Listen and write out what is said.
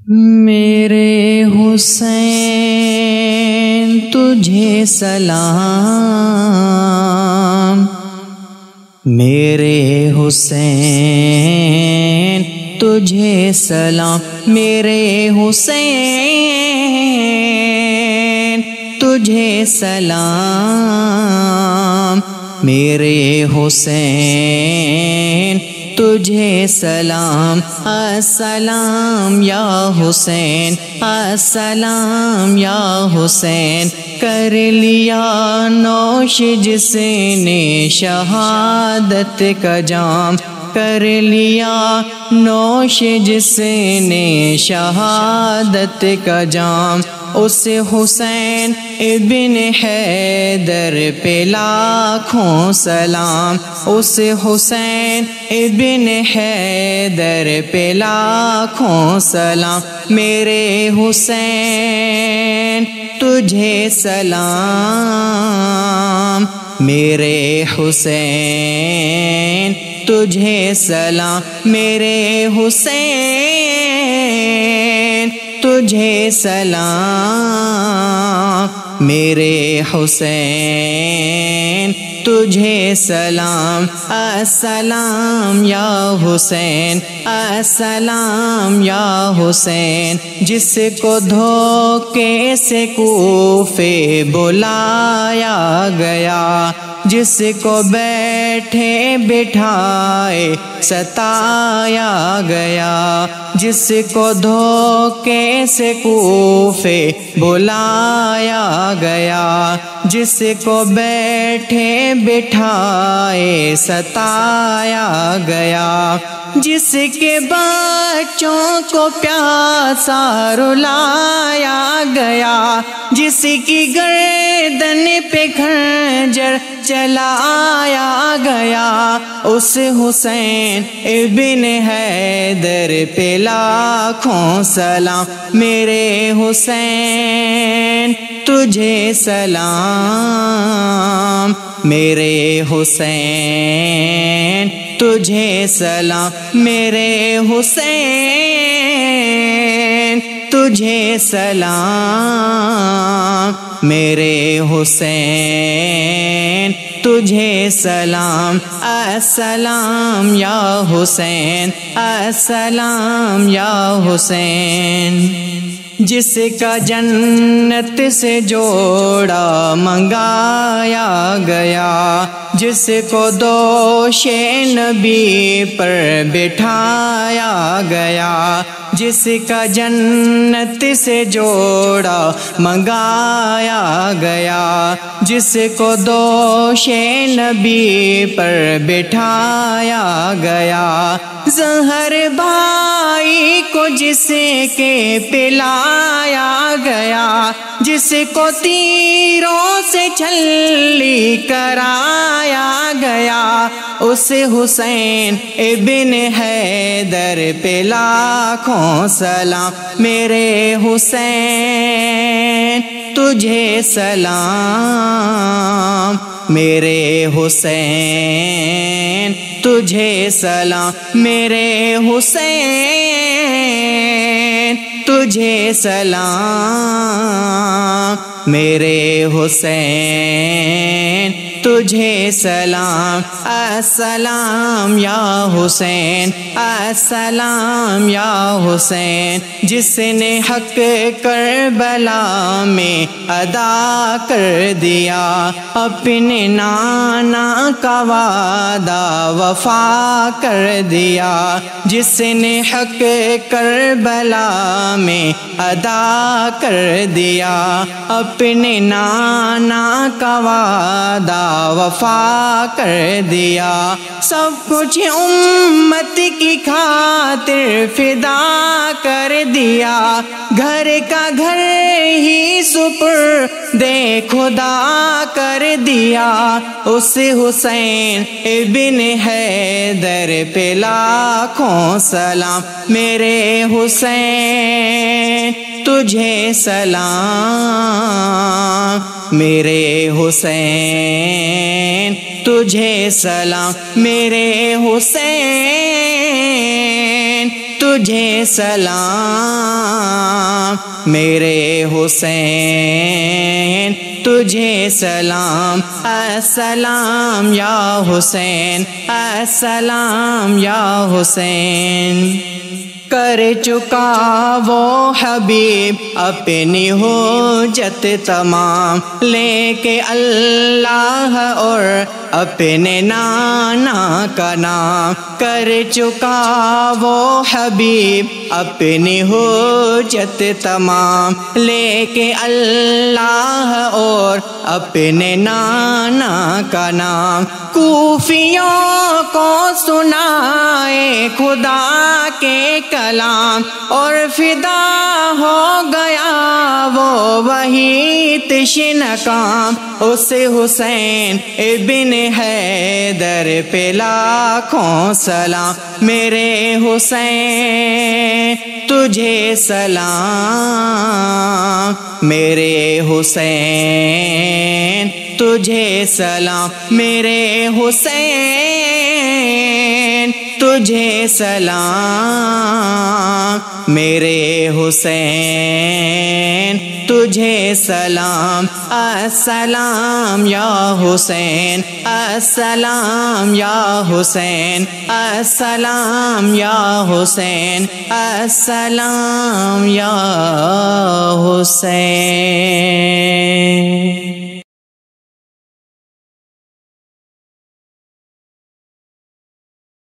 میرے حسین تجھے سلام، میرے حسین تجھے سلام، میرے حسین تجھے سلام، میرے حسین تجھے سلام، السلام یا حسین، السلام یا حسین، کر لیا نوش جس نے شہادت کا جام، کر لیا نوش جس نے شہادت کا جام، اس حسین ابن حیدر پہ لاکھوں سلام، اس حسین ابن حیدر پہ لاکھوں سلام، میرے حسین تجھے سلام، میرے حسین تجھے سلام، میرے حسین تجھے سلام، میرے حسین تجھے سلام، السلام یا حسین، السلام یا حسین، جس کو دھوکے سے کوفے بلایا گیا، جس کو بیٹھے بٹھائے ستایا گیا، جس کو دھوکے سے کوفے بلایا گیا، جس کو بیٹھے بٹھائے ستایا گیا، جس کے بچوں کو پیاسا رلایا گیا، جس کی گردن پہ خنجر چلایا گیا، اس حسین ابن حیدر پہ لاکھوں سلام، میرے حسین تجھے سلام، میرے حسین تجھے سلام، میرے حسین تجھے سلام، میرے حسین تجھے سلام، السلام یا حسین، السلام یا حسین، جس کا جنت سے جوڑا منگایا گیا، جس کو دوش نبی پر بٹھایا گیا، جس کا جنت سے جوڑا منگایا گیا، جس کو دوش نبی پر بٹھایا گیا، زہر بھائی کو جس کے پلایا گیا، جس کو تیروں سے چھلی کرایا گیا، اس حسین ابن حیدر پہ لاکھوں سلام، میرے حسین تجھے سلام، میرے حسین تجھے سلام، میرے حسین تجھے سلام، میرے حسین تجھے سلام، السلام یا حسین، السلام یا حسین، جس نے حق کربلا میں ادا کر دیا، اپنے نانا کا وعدہ وفا کر دیا، جس نے حق کربلا میں ادا کر دیا، اپنے نانا کا وعدہ وفا کر دیا، سب کچھ امت کی خاطر فدا کر دیا، گھر کا گھر ہی سپرد خدا کر دیا، اس حسین ابن حیدر پہ لاکھوں سلام، میرے حسین تجھے سلام، میرے حسین تجھے سلام، میرے حسین تجھے سلام، میرے حسین تجھے سلام، السلام یا حسین، السلام یا حسین۔ کر چکا وہ حبیب اپنی حجت تمام، لے کے اللہ اور اپنے نانا کا نام۔ کر چکا وہ حبیب اپنی حجت تمام، لے کے اللہ اور اپنے نانا کا نام۔ کوفیوں کو سنائے خدا کے کلام، اور فدا ہو گیا وہ وہی تشن کام۔ اس حسین ابن حیدر پہ لاکھوں سلام، میرے حسین تجھے سلام، میرے حسین تجھے سلام، میرے حسین تجھے سلام، میرے حسین تجھے سلام، السلام یا حسین، السلام یا حسین، السلام یا حسین، السلام یا حسین۔